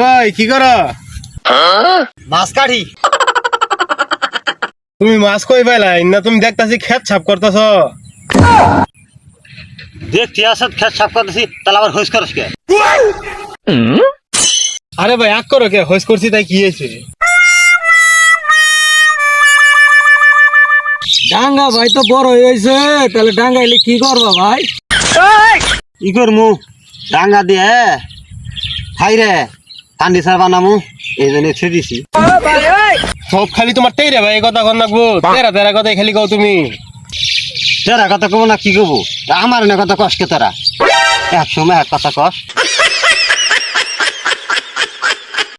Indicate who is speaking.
Speaker 1: ভাই কি করো?
Speaker 2: মাছ কাটি।
Speaker 1: তুমি মাছ কই পাইলাই না? তুমি দেখতাছি খেত ছাপ করতেছ।
Speaker 2: দেখছি আসত খেত সাফ করতেছি, তাহলে আবার হইস করস কে?
Speaker 1: আরে ভাই আগ করো কে? হইস করছি তাই কি হয়েছে?
Speaker 3: ডাঙ্গা ভাই তো বড় হয়েছে, তাহলে ডাঙ্গা এলে কি করবা ভাই?
Speaker 2: ই করমু ডাঙ্গা দিয়ে ভাই রে ফান্ডিসার বানামু, এই জন্য ছেড়ে দিছি।
Speaker 1: সব খালি তোমার তেরে ভাই কথা কন লাগবো। তেরা তেরা কথা খালি কও তুমি।
Speaker 2: তোরা কথা কব না কি কব? আমার না কথা কষ্ট তোরা এক সময় এক কথা কস।